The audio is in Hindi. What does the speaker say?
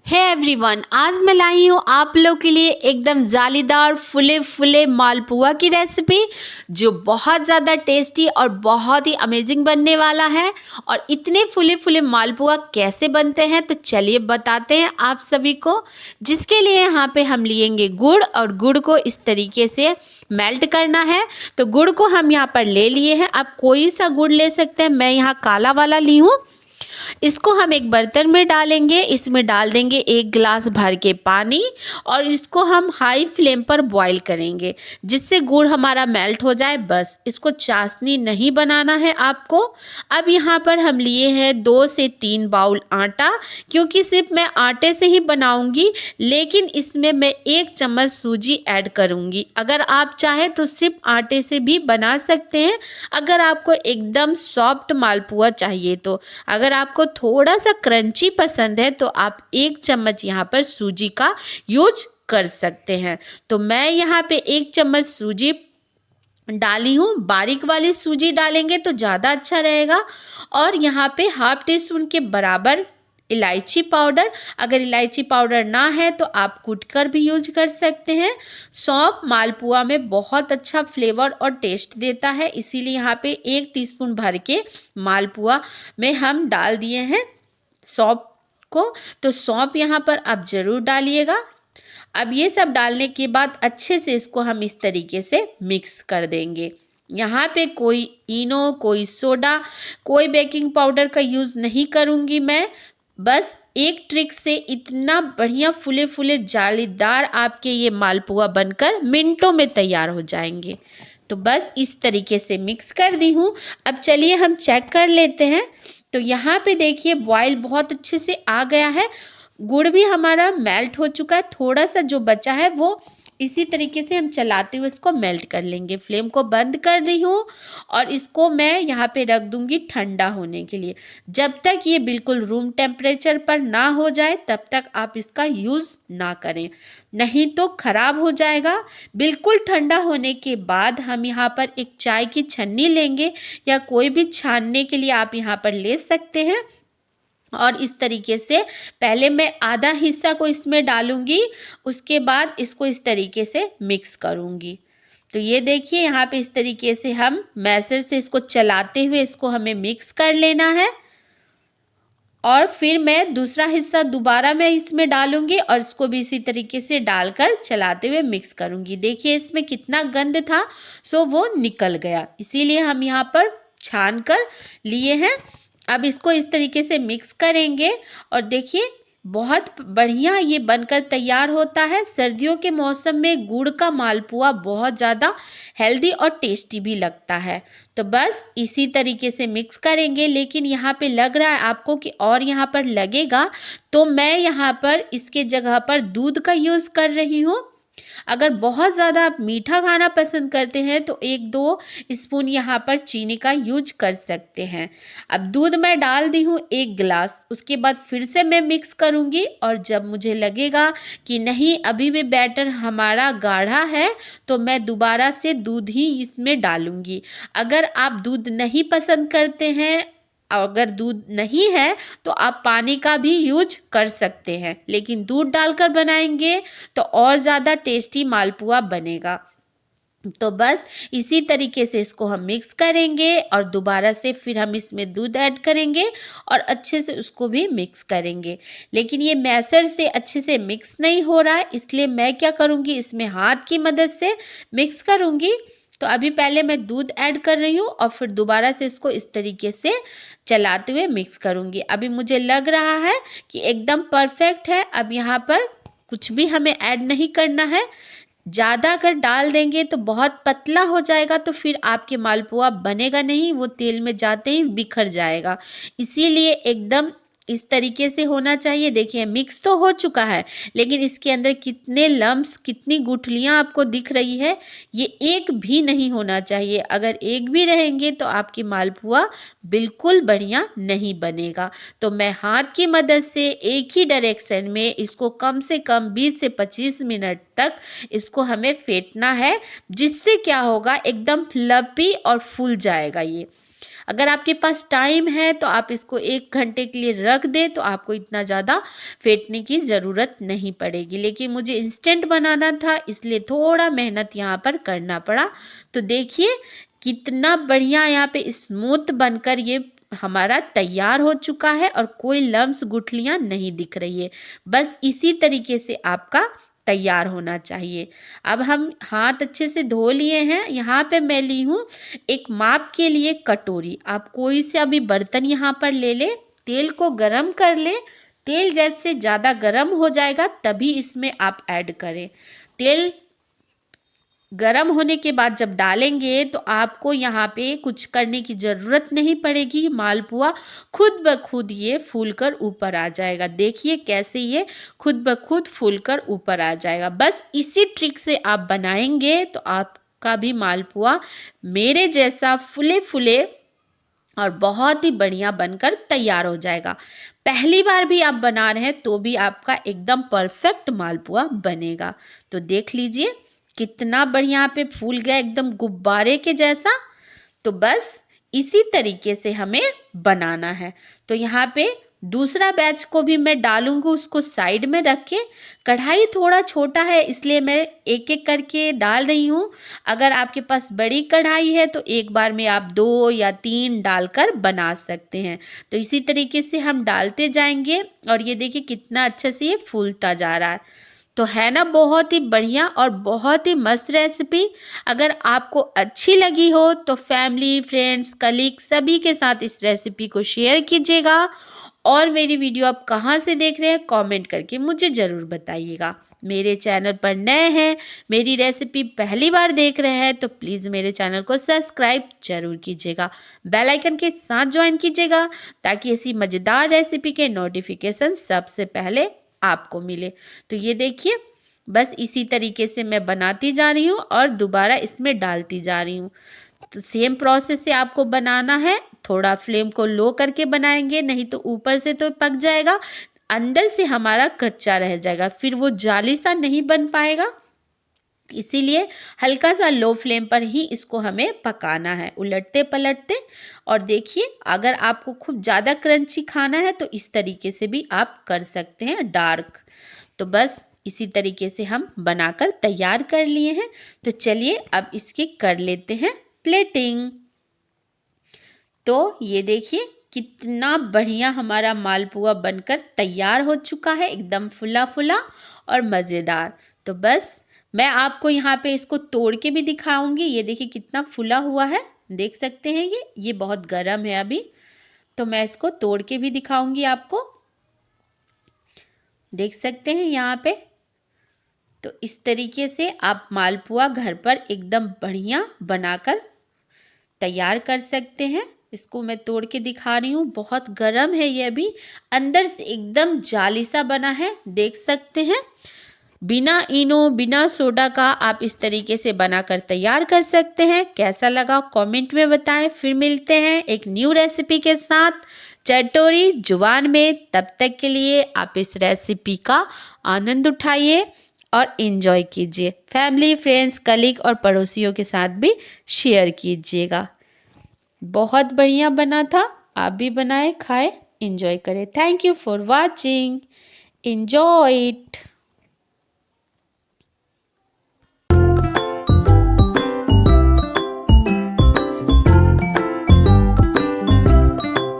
हे एवरीवन, आज मैं लाई हूँ आप लोग के लिए एकदम जालीदार फुले फुले मालपुआ की रेसिपी जो बहुत ज़्यादा टेस्टी और बहुत ही अमेजिंग बनने वाला है। और इतने फुले फुले मालपुआ कैसे बनते हैं तो चलिए बताते हैं आप सभी को। जिसके लिए यहाँ पे हम लेंगे गुड़, और गुड़ को इस तरीके से मेल्ट करना है। तो गुड़ को हम यहाँ पर ले लिए हैं, आप कोई सा गुड़ ले सकते हैं, मैं यहाँ काला वाला ली हूँ। इसको हम एक बर्तन में डालेंगे, इसमें डाल देंगे 1 गिलास भर के पानी और इसको हम हाई फ्लेम पर बॉईल करेंगे जिससे गुड़ हमारा मेल्ट हो जाए। बस इसको चाशनी नहीं बनाना है आपको। अब यहाँ पर हम लिए हैं 2 से 3 बाउल आटा, क्योंकि सिर्फ मैं आटे से ही बनाऊंगी, लेकिन इसमें मैं 1 चम्मच सूजी ऐड करूंगी। अगर आप चाहें तो सिर्फ आटे से भी बना सकते हैं, अगर आपको एकदम सॉफ्ट मालपुआ चाहिए तो। अगर आपको थोड़ा सा क्रंची पसंद है तो आप 1 चम्मच यहाँ पर सूजी का यूज कर सकते हैं। तो मैं यहाँ पे 1 चम्मच सूजी डाली हूँ, बारीक वाली सूजी डालेंगे तो ज़्यादा अच्छा रहेगा। और यहाँ पे हाफ टी स्पून के बराबर इलायची पाउडर, अगर इलायची पाउडर ना है तो आप कूटकर भी यूज कर सकते हैं। सौंफ मालपुआ में बहुत अच्छा फ्लेवर और टेस्ट देता है, इसीलिए यहाँ पे 1 टीस्पून भर के मालपुआ में हम डाल दिए हैं सौंफ को। तो सौंफ यहाँ पर आप ज़रूर डालिएगा। अब ये सब डालने के बाद अच्छे से इसको हम इस तरीके से मिक्स कर देंगे। यहाँ पे कोई इनो, कोई सोडा, कोई बेकिंग पाउडर का यूज़ नहीं करूँगी मैं। बस एक ट्रिक से इतना बढ़िया फूले फूले जालीदार आपके ये मालपुआ बनकर मिनटों में तैयार हो जाएंगे। तो बस इस तरीके से मिक्स कर दी हूँ। अब चलिए हम चेक कर लेते हैं। तो यहाँ पे देखिए बॉयल बहुत अच्छे से आ गया है, गुड़ भी हमारा मेल्ट हो चुका है। थोड़ा सा जो बचा है वो इसी तरीके से हम चलाते हुए इसको मेल्ट कर लेंगे। फ्लेम को बंद कर दी हूँ और इसको मैं यहाँ पे रख दूँगी ठंडा होने के लिए। जब तक ये बिल्कुल रूम टेम्परेचर पर ना हो जाए तब तक आप इसका यूज़ ना करें, नहीं तो ख़राब हो जाएगा। बिल्कुल ठंडा होने के बाद हम यहाँ पर एक चाय की छन्नी लेंगे, या कोई भी छानने के लिए आप यहाँ पर ले सकते हैं। और इस तरीके से पहले मैं आधा हिस्सा को इसमें डालूंगी, उसके बाद इसको इस तरीके से मिक्स करूंगी। तो ये देखिए यहाँ पे इस तरीके से हम मैशर से इसको चलाते हुए इसको हमें मिक्स कर लेना है। और फिर मैं दूसरा हिस्सा दोबारा मैं इसमें डालूंगी और इसको भी इसी तरीके से डालकर चलाते हुए मिक्स करूंगी। देखिए इसमें कितना गंद था, सो वो निकल गया, इसीलिए हम यहाँ पर छान कर लिए हैं। अब इसको इस तरीके से मिक्स करेंगे और देखिए बहुत बढ़िया ये बनकर तैयार होता है। सर्दियों के मौसम में गुड़ का मालपुआ बहुत ज़्यादा हेल्दी और टेस्टी भी लगता है। तो बस इसी तरीके से मिक्स करेंगे, लेकिन यहाँ पे लग रहा है आपको कि और यहाँ पर लगेगा, तो मैं यहाँ पर इसके जगह पर दूध का यूज़ कर रही हूँ। अगर बहुत ज़्यादा आप मीठा खाना पसंद करते हैं तो 1-2 स्पून यहाँ पर चीनी का यूज कर सकते हैं। अब दूध मैं डाल दी हूँ 1 गिलास, उसके बाद फिर से मैं मिक्स करूँगी। और जब मुझे लगेगा कि नहीं अभी भी बैटर हमारा गाढ़ा है तो मैं दोबारा से दूध ही इसमें डालूँगी। अगर आप दूध नहीं पसंद करते हैं, अगर दूध नहीं है तो आप पानी का भी यूज कर सकते हैं, लेकिन दूध डालकर बनाएंगे तो और ज़्यादा टेस्टी मालपुआ बनेगा। तो बस इसी तरीके से इसको हम मिक्स करेंगे और दोबारा से फिर हम इसमें दूध ऐड करेंगे और अच्छे से उसको भी मिक्स करेंगे। लेकिन ये मैशर से अच्छे से मिक्स नहीं हो रहा है, इसलिए मैं क्या करूँगी, इसमें हाथ की मदद से मिक्स करूँगी। तो अभी पहले मैं दूध ऐड कर रही हूँ और फिर दोबारा से इसको इस तरीके से चलाते हुए मिक्स करूँगी। अभी मुझे लग रहा है कि एकदम परफेक्ट है। अब यहाँ पर कुछ भी हमें ऐड नहीं करना है। ज़्यादा अगर डाल देंगे तो बहुत पतला हो जाएगा, तो फिर आपके मालपुआ बनेगा नहीं, वो तेल में जाते ही बिखर जाएगा। इसीलिए एकदम इस तरीके से होना चाहिए। देखिए मिक्स तो हो चुका है, लेकिन इसके अंदर कितने लम्स, कितनी गुठलियाँ आपको दिख रही है, ये एक भी नहीं होना चाहिए। अगर एक भी रहेंगे तो आपकी मालपुआ बिल्कुल बढ़िया नहीं बनेगा। तो मैं हाथ की मदद से एक ही डायरेक्शन में इसको कम से कम 20 से 25 मिनट तक इसको हमें फेंटना है, जिससे क्या होगा एकदम फ्लफी और फूल जाएगा ये। अगर आपके पास टाइम है तो आप इसको 1 घंटे के लिए रख दें तो आपको इतना ज़्यादा फेंटने की ज़रूरत नहीं पड़ेगी। लेकिन मुझे इंस्टेंट बनाना था इसलिए थोड़ा मेहनत यहाँ पर करना पड़ा। तो देखिए कितना बढ़िया यहाँ पे स्मूथ बनकर ये हमारा तैयार हो चुका है और कोई लम्स गुठलियाँ नहीं दिख रही है। बस इसी तरीके से आपका तैयार होना चाहिए। अब हम हाथ अच्छे से धो लिए हैं। यहाँ पे मैं ली हूँ एक माप के लिए कटोरी। आप कोई सा भी बर्तन यहाँ पर ले ले, तेल को गरम कर ले। तेल जैसे ज़्यादा गरम हो जाएगा तभी इसमें आप ऐड करें। तेल गरम होने के बाद जब डालेंगे तो आपको यहाँ पे कुछ करने की ज़रूरत नहीं पड़ेगी। मालपुआ खुद ब खुद ये फूलकर ऊपर आ जाएगा। देखिए कैसे ये खुद ब खुद फूलकर ऊपर आ जाएगा। बस इसी ट्रिक से आप बनाएंगे तो आपका भी मालपुआ मेरे जैसा फूले फूले और बहुत ही बढ़िया बनकर तैयार हो जाएगा। पहली बार भी आप बना रहे हैं तो भी आपका एकदम परफेक्ट मालपुआ बनेगा। तो देख लीजिए कितना बढ़िया यहाँ पे फूल गया एकदम गुब्बारे के जैसा। तो बस इसी तरीके से हमें बनाना है। तो यहाँ पे दूसरा बैच को भी मैं डालूंगी, उसको साइड में रख के। कढ़ाई थोड़ा छोटा है इसलिए मैं एक एक करके डाल रही हूँ। अगर आपके पास बड़ी कढ़ाई है तो एक बार में आप 2 या 3 डालकर बना सकते हैं। तो इसी तरीके से हम डालते जाएंगे और ये देखिए कितना अच्छे से ये फूलता जा रहा है। तो है ना बहुत ही बढ़िया और बहुत ही मस्त रेसिपी। अगर आपको अच्छी लगी हो तो फैमिली, फ्रेंड्स, कलीग सभी के साथ इस रेसिपी को शेयर कीजिएगा। और मेरी वीडियो आप कहाँ से देख रहे हैं कमेंट करके मुझे ज़रूर बताइएगा। मेरे चैनल पर नए हैं, मेरी रेसिपी पहली बार देख रहे हैं तो प्लीज़ मेरे चैनल को सब्सक्राइब जरूर कीजिएगा। बेल आइकन के साथ ज्वाइन कीजिएगा ताकि ऐसी मज़ेदार रेसिपी के नोटिफिकेशन सबसे पहले आपको मिले। तो ये देखिए बस इसी तरीके से मैं बनाती जा रही हूँ और दोबारा इसमें डालती जा रही हूँ। तो सेम प्रोसेस से आपको बनाना है। थोड़ा फ्लेम को लो करके बनाएंगे, नहीं तो ऊपर से तो पक जाएगा, अंदर से हमारा कच्चा रह जाएगा, फिर वो जाली सा नहीं बन पाएगा। इसीलिए हल्का सा लो फ्लेम पर ही इसको हमें पकाना है, उलटते पलटते। और देखिए अगर आपको खूब ज़्यादा क्रंची खाना है तो इस तरीके से भी आप कर सकते हैं डार्क। तो बस इसी तरीके से हम बनाकर तैयार कर लिए हैं। तो चलिए अब इसकी कर लेते हैं प्लेटिंग। तो ये देखिए कितना बढ़िया हमारा मालपुआ बनकर तैयार हो चुका है, एकदम फुला फुला और मज़ेदार। तो बस मैं आपको यहाँ पे इसको तोड़ के भी दिखाऊंगी। ये देखिए कितना फुला हुआ है, देख सकते हैं ये बहुत गर्म है अभी। तो मैं इसको तोड़ के भी दिखाऊंगी आपको, देख सकते हैं यहाँ पे। तो इस तरीके से आप मालपुआ घर पर एकदम बढ़िया बनाकर तैयार कर सकते हैं। इसको मैं तोड़ के दिखा रही हूँ, बहुत गर्म है ये अभी, अंदर से एकदम जाली सा बना है, देख सकते हैं। बिना इनो बिना सोडा का आप इस तरीके से बनाकर तैयार कर सकते हैं। कैसा लगा कमेंट में बताएं। फिर मिलते हैं एक न्यू रेसिपी के साथ चटोरी जुबान में। तब तक के लिए आप इस रेसिपी का आनंद उठाइए और एंजॉय कीजिए। फैमिली, फ्रेंड्स, कलीग और पड़ोसियों के साथ भी शेयर कीजिएगा। बहुत बढ़िया बना था, आप भी बनाए, खाए, एंजॉय करें। Thank you for watching, enjoy it.